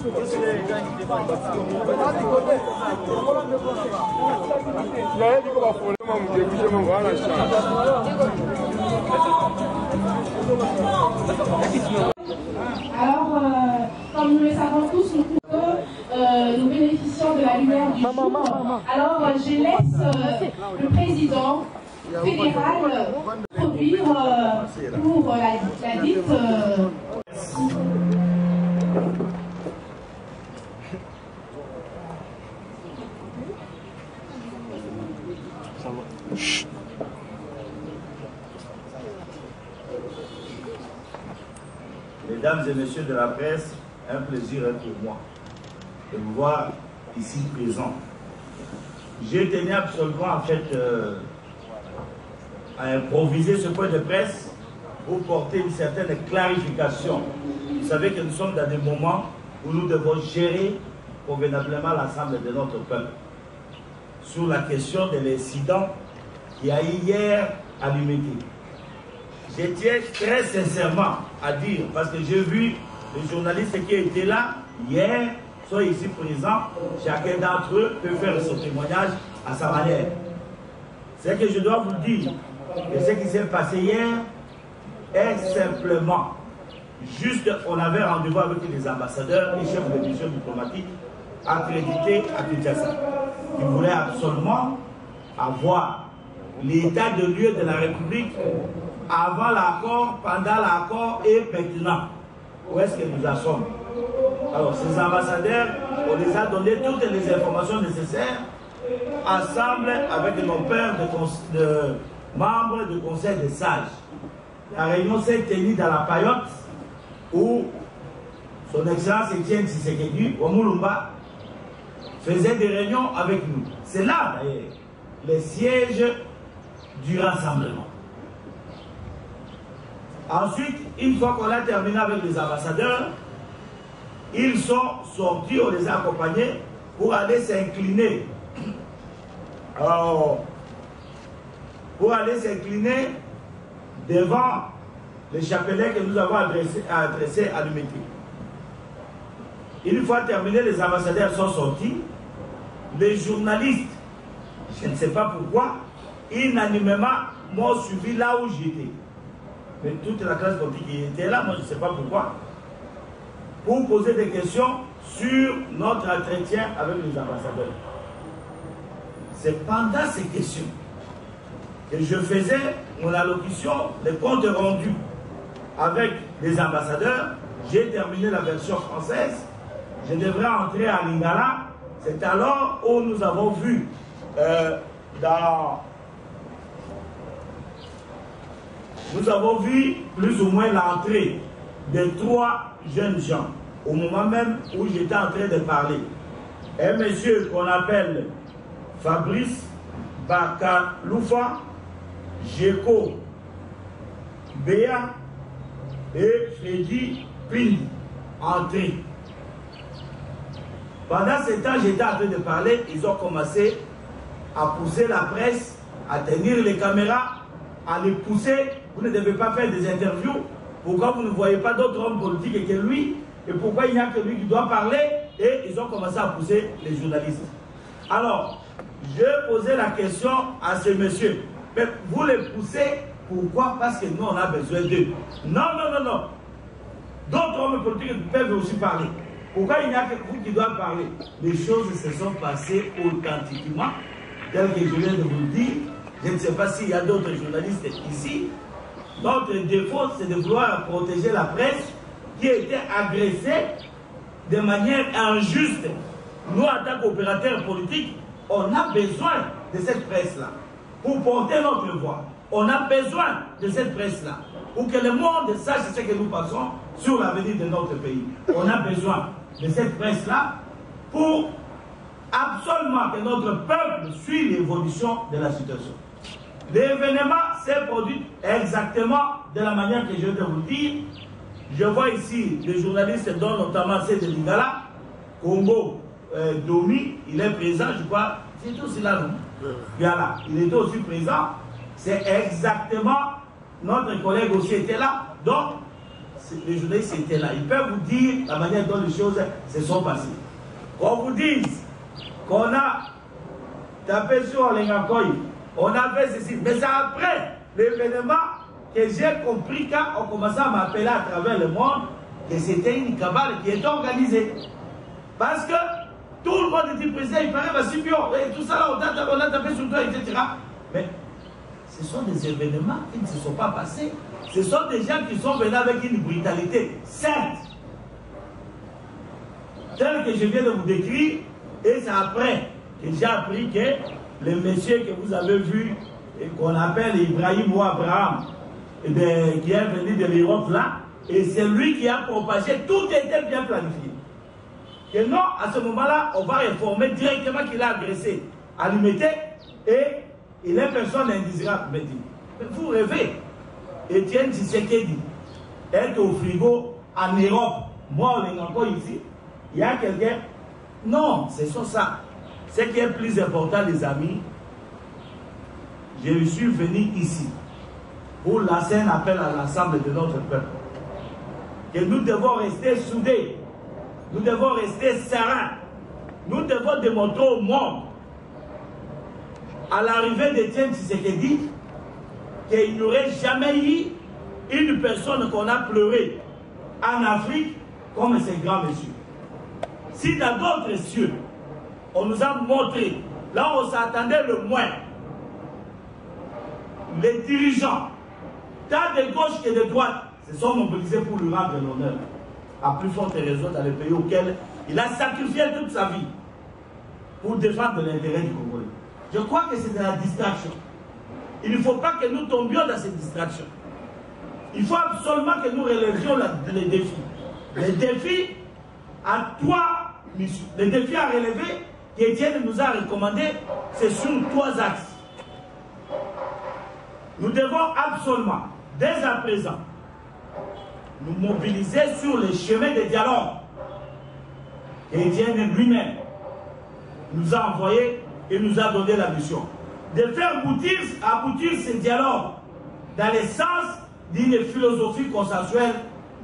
Alors, comme nous le savons tous, nous bénéficions de la lumière du jour. Alors, je laisse le président fédéral produire pour la dite... Mesdames et messieurs de la presse, un plaisir pour moi de vous voir ici présents. J'ai tenu absolument en fait à improviser ce point de presse pour porter une certaine clarification. Vous savez que nous sommes dans des moments où nous devons gérer convenablement l'ensemble de notre peuple. Sur la question de l'incident qui a eu hier à l'Umité. Je tiens très sincèrement à dire, parce que j'ai vu les journalistes qui étaient là hier, sont ici présents, chacun d'entre eux peut faire son témoignage à sa manière. C'est que je dois vous dire que ce qui s'est passé hier est simplement juste, on avait rendez-vous avec les ambassadeurs et chefs de mission diplomatique accrédités à Kinshasa. Ils voulaient absolument avoir l'état de lieu de la République avant l'accord, pendant l'accord et maintenant. Où est-ce que nous en sommes? Alors, ces ambassadeurs, on les a donné toutes les informations nécessaires, ensemble avec nos pairs de membres du Conseil des sages. La réunion s'est tenue dans la paillote où son Excellence Etienne Tshisekedi, au Moulumba, faisait des réunions avec nous. C'est là, d'ailleurs, les sièges du rassemblement. Ensuite, une fois qu'on a terminé avec les ambassadeurs, ils sont sortis, on les a accompagnés pour aller s'incliner. Pour aller s'incliner devant les chapelets que nous avons adressés à l'Umité. Une fois terminé, les ambassadeurs sont sortis. Les journalistes, je ne sais pas pourquoi, unanimement m'ont suivi là où j'étais. Mais toute la classe politique était là, moi je ne sais pas pourquoi, pour poser des questions sur notre entretien avec les ambassadeurs. C'est pendant ces questions que je faisais mon allocution, les comptes rendus avec les ambassadeurs. J'ai terminé la version française, je devrais entrer à Lingala. C'est alors où nous avons vu nous avons vu plus ou moins l'entrée de 3 jeunes gens, au moment même où j'étais en train de parler. Un monsieur qu'on appelle Fabrice Bakaloufa, Jeko Béa et Freddy Pindi, entrés. Pendant ce temps, j'étais en train de parler, ils ont commencé à pousser la presse, à tenir les caméras, à les pousser. Vous ne devez pas faire des interviews. Pourquoi vous ne voyez pas d'autres hommes politiques que lui? Et pourquoi il n'y a que lui qui doit parler? Et ils ont commencé à pousser les journalistes. Alors, je posais la question à ce monsieur. Mais vous les poussez, pourquoi? Parce que nous, on a besoin d'eux. Non, non, non, non. D'autres hommes politiques peuvent aussi parler. Pourquoi il n'y a que vous qui doivent parler? Les choses se sont passées authentiquement, tel que je viens de vous le dire. Je ne sais pas s'il y a d'autres journalistes ici. Notre défaut, c'est de vouloir protéger la presse qui a été agressée de manière injuste. Nous, en tant qu'opérateurs politiques, on a besoin de cette presse-là pour porter notre voix. On a besoin de cette presse-là pour que le monde sache ce que nous pensons sur l'avenir de notre pays. On a besoin de cette presse-là pour absolument que notre peuple suive l'évolution de la situation. L'événement s'est produit exactement de la manière que je vais vous le dire. Je vois ici des journalistes, dont notamment ceux de Lingala, Congo, Domi, il est présent, je crois, c'est aussi là, non? Voilà, il était aussi présent. C'est exactement, notre collègue aussi était là. Donc, les journalistes étaient là. Ils peuvent vous dire la manière dont les choses se sont passées. Qu'on vous dise qu'on a tapé sur Lengakoy, on a fait ceci. Mais c'est après l'événement que j'ai compris quand on commençait à m'appeler à travers le monde que c'était une cabale qui était organisée. Parce que tout le monde dit président, il paraît Bassibio, et tout ça là, on a tapé sur toi, etc. Mais ce sont des événements qui ne se sont pas passés. Ce sont des gens qui sont venus avec une brutalité, certes, telle que je viens de vous décrire, et c'est après que j'ai appris que le monsieur que vous avez vu, qu'on appelle Ibrahim ou Abraham, qui est venu de l'Europe là, et c'est lui qui a propagé, tout était bien planifié. Que non, à ce moment-là, on va informer directement qu'il a agressé à l'imité et il est personne indésirable. Mais vous rêvez. Etienne Tshisekedi est au frigo en Europe. Moi, on est encore ici. Il y a quelqu'un. Non, c'est ça. Ce qui est plus important, les amis, je suis venu ici pour lancer un appel à l'ensemble de notre peuple. Que nous devons rester soudés. Nous devons rester sereins. Nous devons démontrer au monde, à l'arrivée d'Etienne Tshisekedi, qu'il n'y aurait jamais eu une personne qu'on a pleuré en Afrique comme ces grands messieurs. Si dans d'autres cieux, on nous a montré, là où on s'attendait le moins, les dirigeants, tant de gauche que de droite, se sont mobilisés pour lui rendre l'honneur. À plus forte raison dans le pays auquel il a sacrifié toute sa vie pour défendre l'intérêt du Congolais. Je crois que c'est de la distraction. Il ne faut pas que nous tombions dans cette distraction. Il faut absolument que nous relevions les défis. Les défis à trois missions. Les défis à relever qu'Étienne nous a recommandé, c'est sur 3 axes. Nous devons absolument, dès à présent, nous mobiliser sur les chemins de dialogue qu'Étienne lui-même nous a envoyé et nous a donné la mission de faire aboutir ces dialogues dans le sens d'une philosophie consensuelle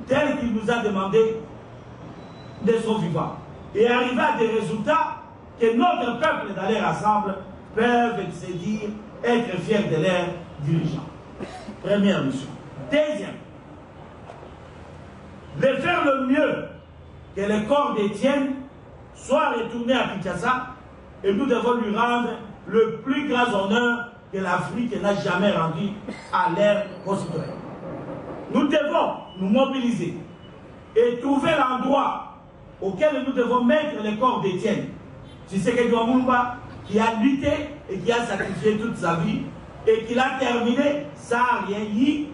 telle qu'il nous a demandé de son vivant et arriver à des résultats que notre peuple dans leur ensemble peuvent se dire être fiers de leurs dirigeants. Première mission. Deuxième, de faire le mieux que le corps d'Étienne soit retourné à Kinshasa et nous devons lui rendre le plus grand honneur que l'Afrique n'a jamais rendu à leurs concitoyens. Nous devons nous mobiliser et trouver l'endroit auquel nous devons mettre le corps d'Étienne. Tshisekedi Lumumba qui a lutté et qui a sacrifié toute sa vie et qui l'a terminé sans rien y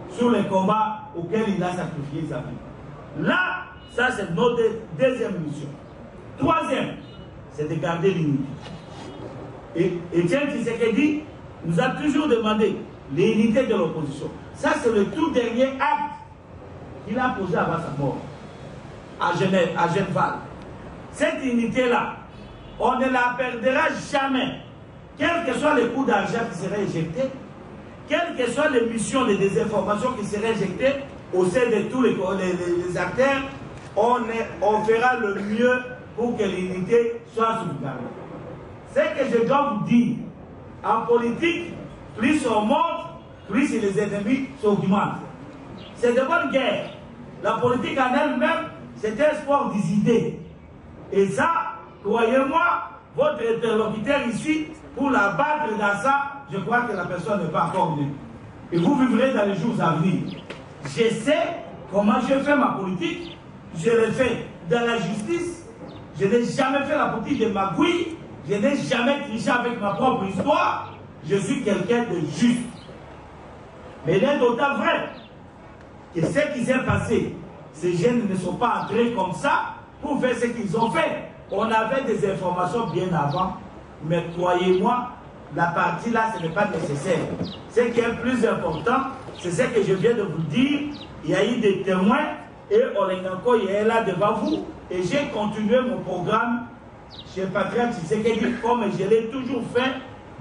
sur les combats auxquels il a sacrifié sa vie. Là, ça c'est notre deuxième mission. Troisième, c'est de garder l'unité. Et Etienne Tshisekedi nous a toujours demandé l'unité de l'opposition. Ça c'est le tout dernier acte qu'il a posé avant sa mort à Genève, à Genval. Cette unité-là, on ne la perdra jamais. Quels que soient les coups d'argent qui seraient éjectés, quelles que soient les missions de désinformation qui seraient injectées au sein de tous les acteurs, on fera le mieux pour que l'unité soit sauvegardée. Ce que je dois vous dire, en politique, plus on monte, plus les ennemis s'augmentent. C'est de bonne guerre. La politique en elle-même, c'est un sport des idées. Et ça, croyez-moi, votre interlocuteur ici, pour la battre dans ça, je crois que la personne n'est pas encore venue. Et vous vivrez dans les jours à venir. Je sais comment je fais ma politique. Je l'ai fait dans la justice. Je n'ai jamais fait la politique de magouille. Je n'ai jamais triché avec ma propre histoire. Je suis quelqu'un de juste. Mais il est d'autant vrai que ce qui s'est passé, ces jeunes ne sont pas entrés comme ça pour faire ce qu'ils ont fait. On avait des informations bien avant. Mais croyez-moi, la partie là, ce n'est pas nécessaire. Ce qui est plus important, c'est ce que je viens de vous dire. Il y a eu des témoins et Olenganko est là devant vous. Et j'ai continué mon programme chez Patrick Tshisekedi comme je l'ai toujours fait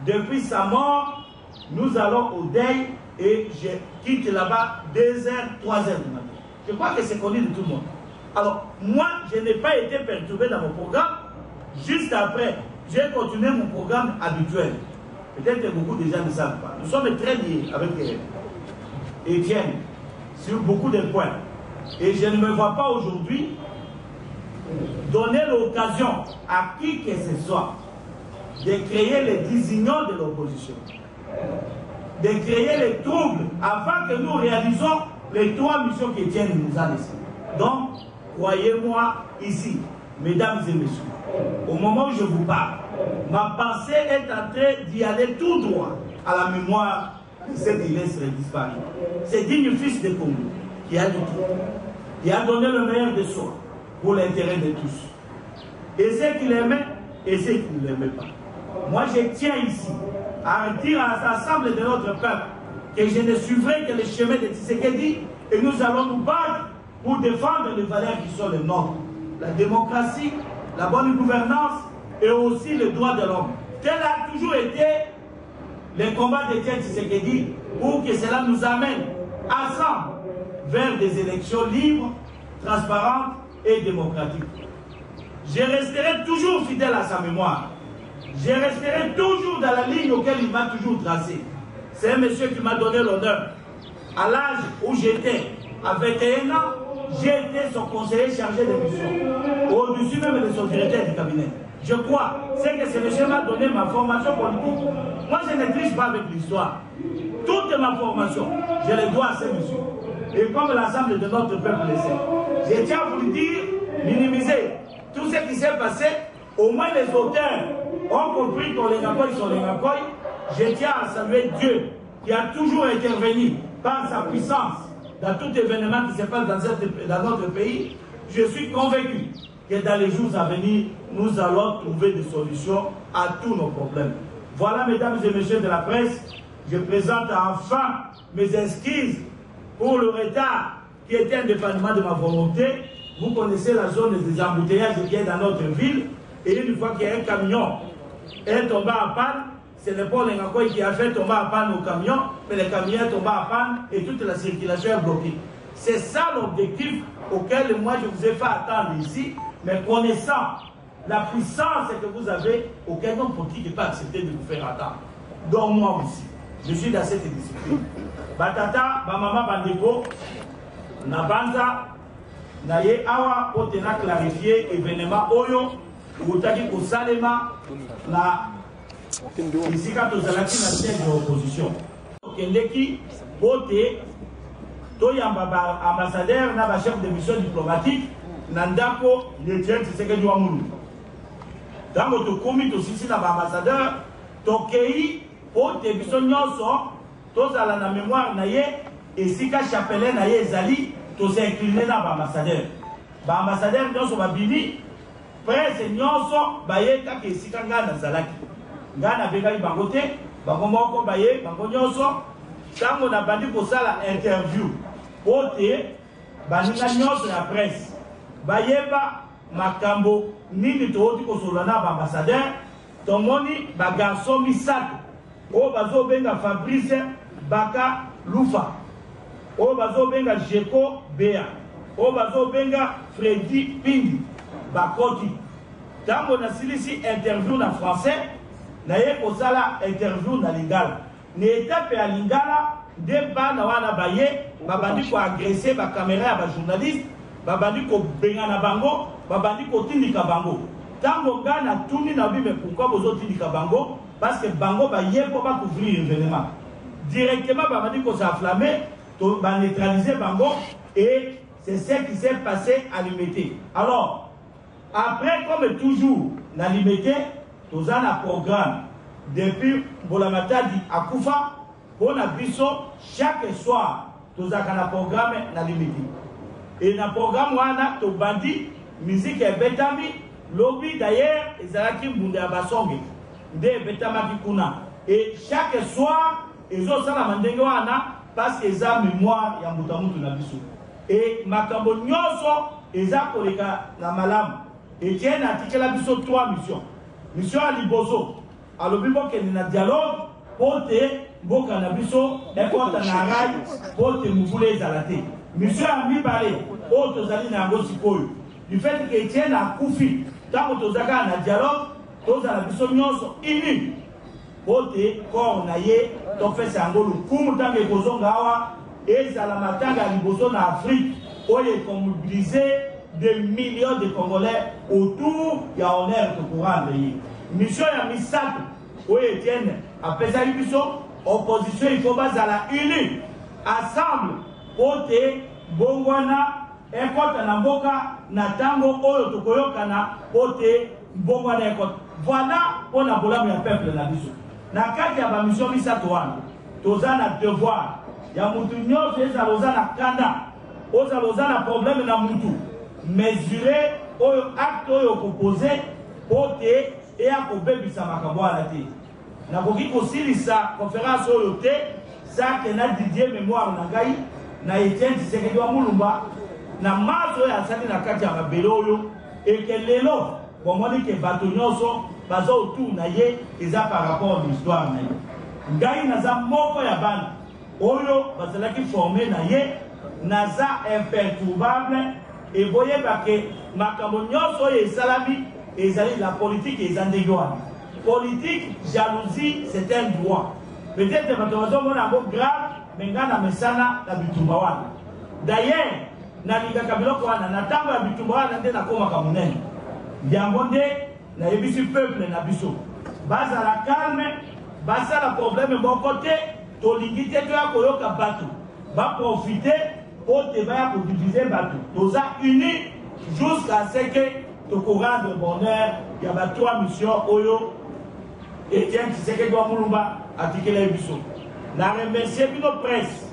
depuis sa mort. Nous allons au deuil et je quitte là-bas 2h, 3h du matin. Je crois que c'est connu de tout le monde. Alors, moi, je n'ai pas été perturbé dans mon programme. Juste après, j'ai continué mon programme habituel. Peut-être que beaucoup de gens ne savent pas. Nous sommes très liés avec Étienne sur beaucoup de points. Et je ne me vois pas aujourd'hui donner l'occasion à qui que ce soit de créer les désunions de l'opposition, de créer les troubles avant que nous réalisons les 3 missions qu'Étienne nous a laissées. Donc, croyez-moi ici, mesdames et messieurs, au moment où je vous parle, ma pensée est en train d'y aller tout droit à la mémoire de cet illustre disparu. C'est digne fils de Congo qui a du tout, qui a donné le meilleur de soi pour l'intérêt de tous. Et ceux qui l'aimaient et ceux qui ne l'aimaient pas. Moi, je tiens ici à dire à l'ensemble de notre peuple que je ne suivrai que le chemin de Tshisekedi et nous allons nous battre pour défendre les valeurs qui sont les nôtres. La démocratie, la bonne gouvernance et aussi les droits de l'homme. Tel a toujours été le combat d'Étienne Tshisekedi pour que cela nous amène ensemble vers des élections libres, transparentes et démocratiques. Je resterai toujours fidèle à sa mémoire. Je resterai toujours dans la ligne auquel il m'a toujours tracé. C'est un monsieur qui m'a donné l'honneur. À l'âge où j'étais, à 21 ans, j'étais son conseiller chargé de mission, au-dessus même de son directeur du cabinet. Je crois, c'est que ce monsieur m'a donné ma formation politique. Moi, je ne triche pas avec l'histoire. Toute ma formation, je le dois à ce monsieur. Et comme l'ensemble de notre peuple le sait, je tiens à vous le dire, minimiser tout ce qui s'est passé. Au moins les auteurs ont compris qu'on les Ngakoy sont les Ngakoy. Je tiens à saluer Dieu qui a toujours intervenu par sa puissance dans tout événement qui se passe dans notre pays. Je suis convaincu que dans les jours à venir, nous allons trouver des solutions à tous nos problèmes. Voilà, mesdames et messieurs de la presse, je présente enfin mes excuses pour le retard qui était indépendamment de ma volonté. Vous connaissez la zone des embouteillages qui est dans notre ville. Et une fois qu'il y a un camion est tombé en panne, ce n'est pas le Ngakoy qui a fait tomber en panne au camion, mais le camion est tombé en panne et toute la circulation est bloquée. C'est ça l'objectif auquel moi je vous ai fait attendre ici, mais connaissant la puissance que vous avez, aucun homme politique n'est pas accepté de vous faire attendre. Donc moi aussi, je suis dans cette discipline. Batata, Bamama Bandeko, Nabanza, Naye Awa, pour tenir clarifier événement Oyo, Outaki Kosalema, na ici quand vous allez na siège de l'opposition. Kendeki, Bote, Toyamba ambassadeur, na chef de mission diplomatique, Nandako, le chef de Tshisekedi Wamulu. Dans votre comité aussi, na ambassadeur, Tokei, Bote, mission nyonso, tozala na mémoire na ye, et si ka chapelain na ye ezali, tous incliné na ambassadeur. Ambassadeur nyonso babini, presse nyonso baye kaka esika nga nazalaki. Nga nabengaki bango te, bango moko baye, bango nyonso, tango na bandi kosala interview, pote baninga nyonso na presse, bayeba makambo nini tooti kosolola na ambassadeur, tomoni bagarso misato, o bazo benga Fabrice Baka Lufa, o bazo benga Jeko Bea, o bazo benga Freddy Pindi, Bakoti. Tango na silisi interview na français, na ye kosala interview na lingala. Ne etape ya lingala, de bana wana baye, babandi ko agresser ba caméra ya ba journaliste, babandi ko benga na bango, babandi ko tindika bango. Tango ngana tuni na bibe pourquoi bozo tindika bango? Parce que bango baye pour ba couvrir l'événement. Directement babandi ko s'enflammer, to ba neutraliser bango et c'est ce qui s'est passé à Limité. Alors, après, comme toujours, dans Limité, nous avons un programme depuis Bolamatadi à Koufa, pour la biso, chaque soir, nous avons un programme dans Limité. Et dans le programme, on a tout bandi, musique et betami, lobby d'ailleurs, ils ont qui monde à Basongue, des betamaki kuna. Et chaque soir, ils ont ça la mandengwana parce qu'ils ont mémoire et en na biso. Et makambo nyonso eza koleka na malamu. Etienne a tiqué la biso 3 missions. Mission à Liboso, à l'obibo qui est na dialogue, pour te boka na biso, et pour te narai, pour te mouvouler zalate. Monsieur a mis parlé, autres alliés n'a pas si du fait que Etienne a Koufi, tant que tous un dialogue, tous à la personne unis. Ote corps naie, ton fait c'est un gros coup, tant que Bozon Gawa, et ça la matanga Liboso en Afrique, où il est mobilisé des millions de Congolais autour, il y a honneur de courant de l'île. Mission a mis ça, où Etienne a pesé opposition, il faut baser à la unie, ensemble, Ote, Bongwana, Ekota Namboka, Natango, Oyo Tokoyokana, Ote, Bongwana Ekota. Voilà pour la problème du peuple de la mission. Na kati ya ba mission misato wana toza na devoir ya mutu nyonso ezaloza na kanda ozaloza na problème na mutu mesurer oyo acte oyo kopose pote eya kobebisa makambo wana te nakoki kosilisa conférence oyo te sake na Didier mémoire na ngai na Etienne Tshisekedi wa Mulumba na maso oyo asali na kati ya mabele oyo eke lelo bomoni ke bato nyonso baza autour na ye eza par rapport à l'histoire na ye ngai naza moko ya bana oyo bazalaki formé na ye naza imperturbable et boyeba ke makambo nyonso oyo esalami ezali la politique eza ndenge wana politique jalousie c'est un droit peut-être bato bazomona yango grave me ngai na mesana na bitumba wana d'ailleurs nalingaka biloko wana na ntango ya bitumba wana nde nakomaka monene yango nde nayebisi peuple na biso bazala calme basala problème moko te tolingi te toya koyoka bato baprofite po te baya kodivize bato toza uni jusqu'à ce que tokorendre bonheur ya ba 3 missions oyo Etienne Tshisekedi wa Mulumba atikela biso na remercier bino presse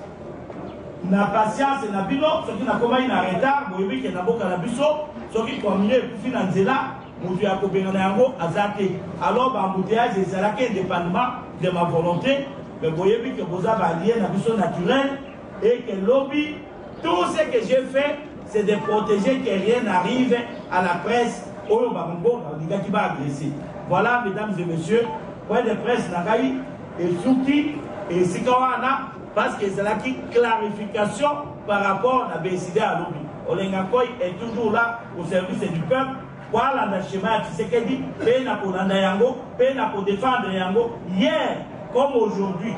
na patience na bino soki nakomai na retard boyebi ke na boka na biso soki komine ekufi na nzela mutu ya kobenga na yango aza te alors baembouteillage ezalaki indépendamment de ma volonté mais boyebi ke boza baalie na biso naturel et que lobby tout ce que j'ai fait c'est de protéger que rien n'arrive à la presse oyo bamongo balingaki baagresser. Voilà mesdames et messieurs point de presse na ngai esuki esika wana parce que c'est là qui clarification par rapport à BCD à lobby. Olengakoy est toujours là au service du peuple. Voilà le schéma Tshisekedi, peine pour Yango, peine pour défendre Yango. Hier comme aujourd'hui,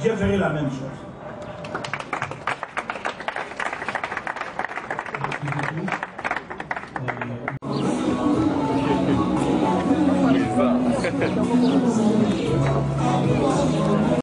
je ferai la même chose. Il va.